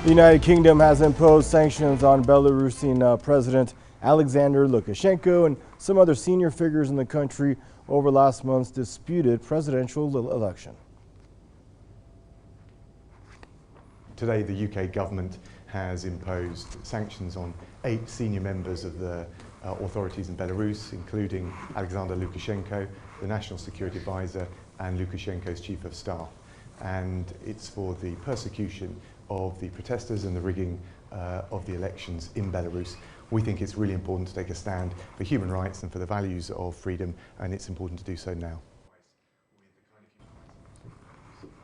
The United Kingdom has imposed sanctions on Belarusian President Alexander Lukashenko and some other senior figures in the country over last month's disputed presidential election. Today, the UK government has imposed sanctions on 8 senior members of the authorities in Belarus, including Alexander Lukashenko, the National Security Advisor, and Lukashenko's Chief of Staff. And it's for the persecution of the protesters and the rigging of the elections in Belarus. We think it's really important to take a stand for human rights and for the values of freedom, and it's important to do so now.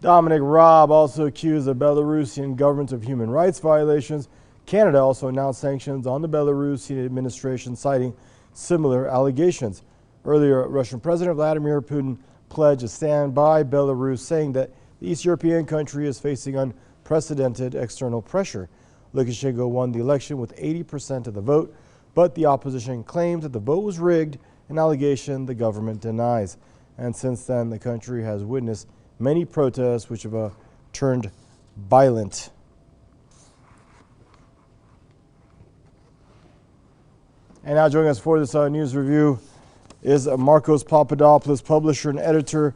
Dominic Raab also accused the Belarusian government of human rights violations. Canada also announced sanctions on the Belarusian administration, citing similar allegations. Earlier, Russian President Vladimir Putin pledged to stand by Belarus, saying that the East European country is facing unprecedented external pressure. Lukashenko won the election with 80% of the vote, but the opposition claims that the vote was rigged, an allegation the government denies. And since then, the country has witnessed many protests which have turned violent. And now joining us for this news review is Marcos Papadopoulos, publisher and editor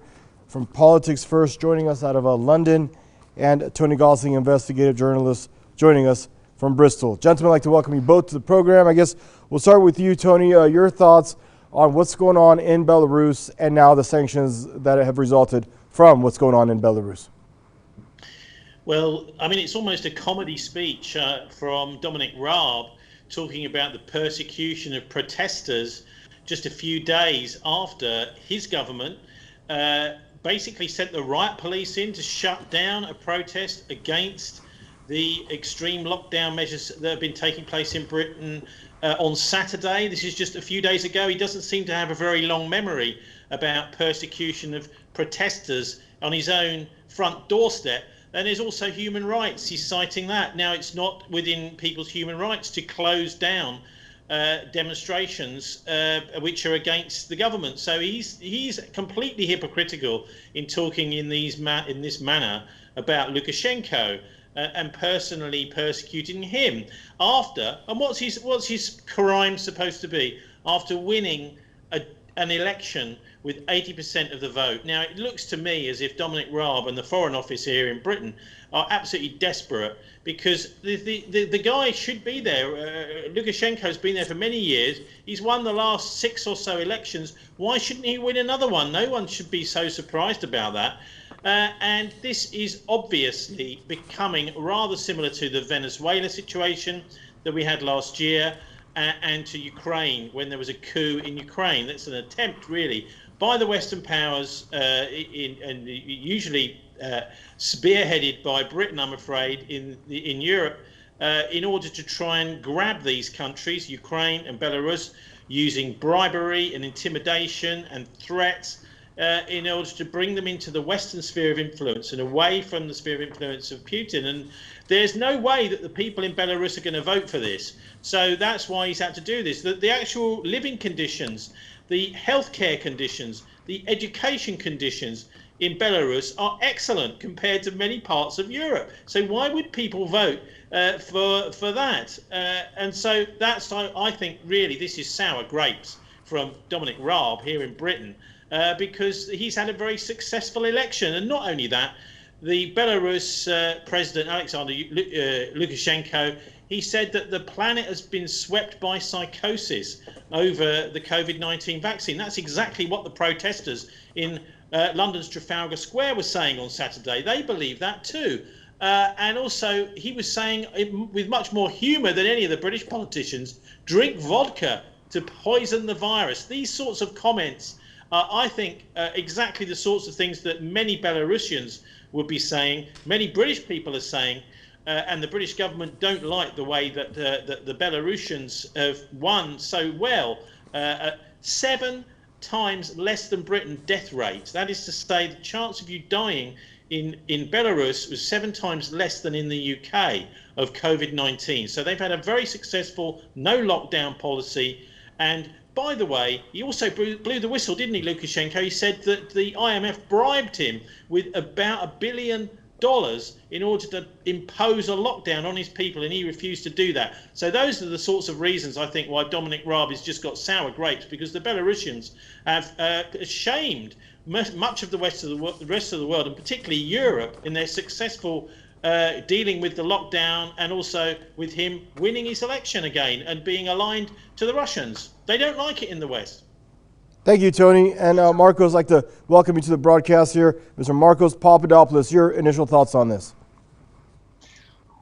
from Politics First, joining us out of London, and Tony Gosling, investigative journalist, joining us from Bristol. Gentlemen, I'd like to welcome you both to the program. I guess we'll start with you, Tony. Your thoughts on what's going on in Belarus and now the sanctions that have resulted from what's going on in Belarus. Well, I mean, it's almost a comedy speech from Dominic Raab talking about the persecution of protesters just a few days after his government basically sent the riot police in to shut down a protest against the extreme lockdown measures that have been taking place in Britain on Saturday. This is just a few days ago. He doesn't seem to have a very long memory about persecution of protesters on his own front doorstep. And there's also human rights. He's citing that. Now, it's not within people's human rights to close down demonstrations which are against the government. So he's completely hypocritical in talking in this manner about Lukashenko and personally persecuting him after. And what's his crime supposed to be after winning an election with 80% of the vote? Now, it looks to me as if Dominic Raab and the Foreign Office here in Britain are absolutely desperate, because the guy should be there. Lukashenko's been there for many years. He's won the last 6 or so elections. Why shouldn't he win another one? No one should be so surprised about that. And this is obviously becoming rather similar to the Venezuela situation that we had last year, and to Ukraine when there was a coup in Ukraine. That's an attempt, really, by the Western powers, and usually spearheaded by Britain, I'm afraid, in Europe, in order to try and grab these countries, Ukraine and Belarus, using bribery and intimidation and threats, in order to bring them into the Western sphere of influence and away from the sphere of influence of Putin. And there's no way that the people in Belarus are going to vote for this. So that's why he's had to do this. The actual living conditions, the healthcare conditions, the education conditions in Belarus are excellent compared to many parts of Europe. So why would people vote for that? And so that's, I think, really, this is sour grapes from Dominic Raab here in Britain, because he's had a very successful election. And not only that, the Belarus President Alexander Lukashenko, he said that the planet has been swept by psychosis over the COVID-19 vaccine. That's exactly what the protesters in London's Trafalgar Square were saying on Saturday. They believe that too. And also, he was saying, with much more humour than any of the British politicians, drink vodka to poison the virus. These sorts of comments are, I think, exactly the sorts of things that many Belarusians would be saying, many British people are saying, and the British government don't like the way that the Belarusians have won so well. 7 times less than Britain death rate. That is to say, the chance of you dying in Belarus was 7 times less than in the UK of COVID-19. So they've had a very successful no lockdown policy. And by the way, he also blew the whistle, didn't he, Lukashenko? He said that the IMF bribed him with about $1 billion in order to impose a lockdown on his people, and he refused to do that. So those are the sorts of reasons, I think, why Dominic Raab has just got sour grapes, because the Belarusians have shamed much of the rest of the world, and particularly Europe, in their successful dealing with the lockdown, and also with him winning his election again and being aligned to the Russians. They don't like it in the West. Thank you, Tony. And Marcos, I'd like to welcome you to the broadcast here. Mr. Marcos Papadopoulos, your initial thoughts on this?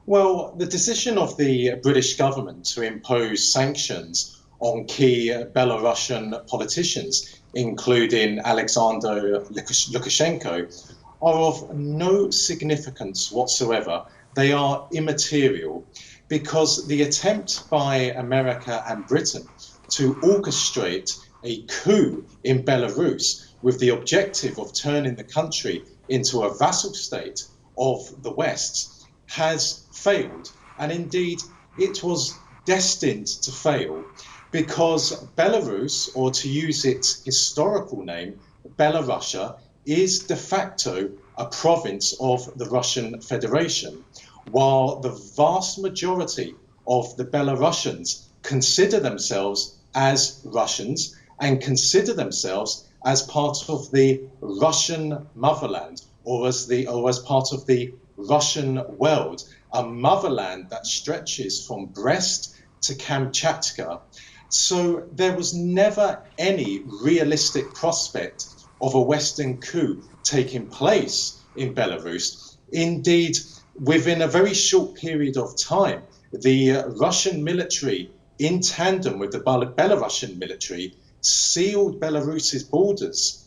Well, the decision of the British government to impose sanctions on key Belarusian politicians, including Alexander Lukashenko, are of no significance whatsoever. They are immaterial, because the attempt by America and Britain to orchestrate a coup in Belarus with the objective of turning the country into a vassal state of the West has failed. And indeed, it was destined to fail, because Belarus, or to use its historical name, Belarusia, is de facto a province of the Russian Federation, while the vast majority of the Belarusians consider themselves as Russians and consider themselves as part of the Russian motherland, or as part of the Russian world, a motherland that stretches from Brest to Kamchatka. So there was never any realistic prospect of a Western coup taking place in Belarus. Indeed, within a very short period of time, the Russian military, in tandem with the Belarusian military, sealed Belarus's borders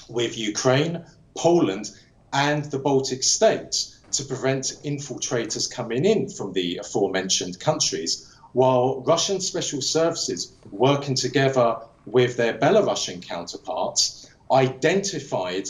with Ukraine, Poland, and the Baltic states to prevent infiltrators coming in from the aforementioned countries, while Russian special services, working together with their Belarusian counterparts, identified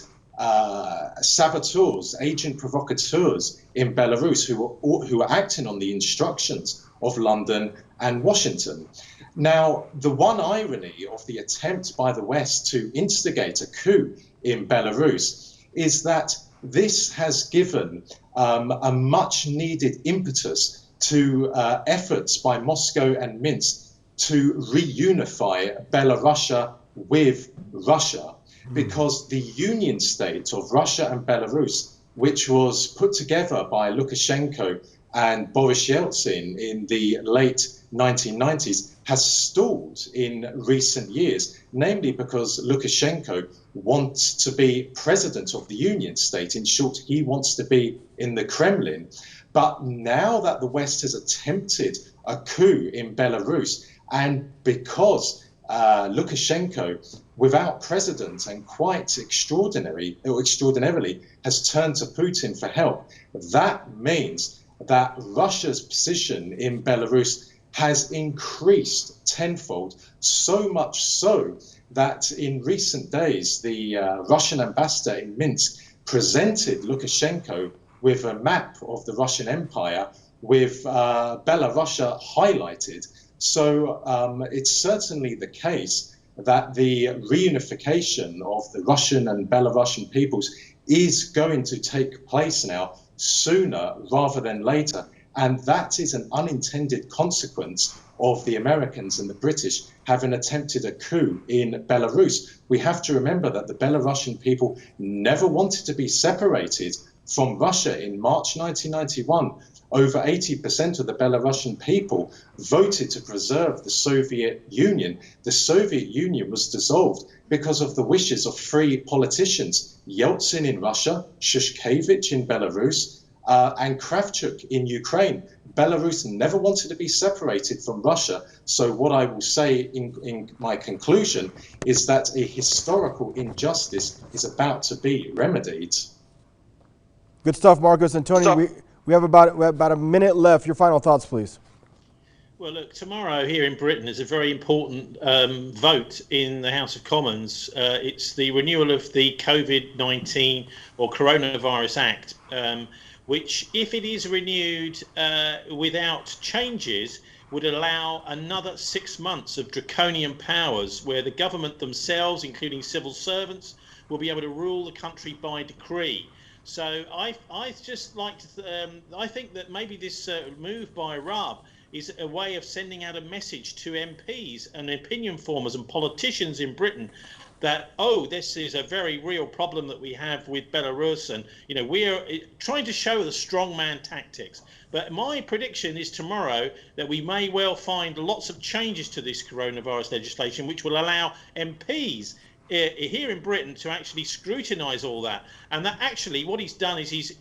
saboteurs, agent provocateurs in Belarus who were acting on the instructions of London and Washington. Now, the one irony of the attempt by the West to instigate a coup in Belarus is that this has given a much needed impetus to efforts by Moscow and Minsk to reunify Belarusia with Russia, because the union state of Russia and Belarus, which was put together by Lukashenko and Boris Yeltsin in the late 1990s, has stalled in recent years, namely because Lukashenko wants to be president of the union state. In short, he wants to be in the Kremlin. But now that the West has attempted a coup in Belarus, and because Lukashenko, without precedent and quite extraordinarily, has turned to Putin for help, that means that Russia's position in Belarus has increased tenfold, so much so that in recent days, the Russian ambassador in Minsk presented Lukashenko with a map of the Russian Empire with Belarusia highlighted. So it's certainly the case that the reunification of the Russian and Belarusian peoples is going to take place now, sooner rather than later. And that is an unintended consequence of the Americans and the British having attempted a coup in Belarus. We have to remember that the Belarusian people never wanted to be separated from Russia. In March 1991, over 80% of the Belarusian people voted to preserve the Soviet Union. The Soviet Union was dissolved because of the wishes of three politicians: Yeltsin in Russia, Shushkevich in Belarus, and Kravchuk in Ukraine. Belarus never wanted to be separated from Russia. So what I will say in my conclusion is that a historical injustice is about to be remedied. Good stuff, Marcos and Tony. We have about a minute left. Your final thoughts, please. Well, look, tomorrow here in Britain is a very important vote in the House of Commons. It's the renewal of the COVID-19 or Coronavirus Act, which, if it is renewed without changes, would allow another 6 months of draconian powers where the government themselves, including civil servants, will be able to rule the country by decree. So I just like to, I think that maybe this move by Raab is a way of sending out a message to MPs and opinion formers and politicians in Britain that, oh, this is a very real problem that we have with Belarus, and we are trying to show the strongman tactics. But my prediction is tomorrow that we may well find lots of changes to this coronavirus legislation, which will allow MPs here in Britain to actually scrutinise all that, and that actually what he's done is he's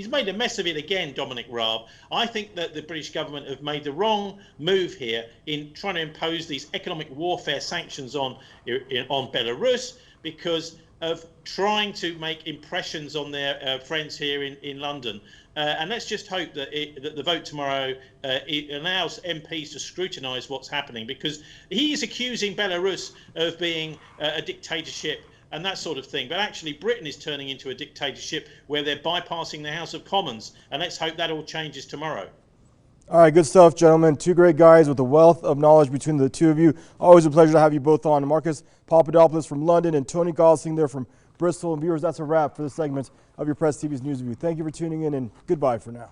made a mess of it again, Dominic Raab. I think that the British government have made the wrong move here in trying to impose these economic warfare sanctions on Belarus because of trying to make impressions on their friends here in London. And let's just hope that the vote tomorrow it allows MPs to scrutinise what's happening, because he is accusing Belarus of being a dictatorship and that sort of thing. But actually, Britain is turning into a dictatorship where they're bypassing the House of Commons. And let's hope that all changes tomorrow. All right, good stuff, gentlemen. Two great guys with a wealth of knowledge between the two of you. Always a pleasure to have you both on. Marcus Papadopoulos from London and Tony Gosling there from Bristol. And viewers, that's a wrap for this segment of your Press TV's News Review. Thank you for tuning in, and goodbye for now.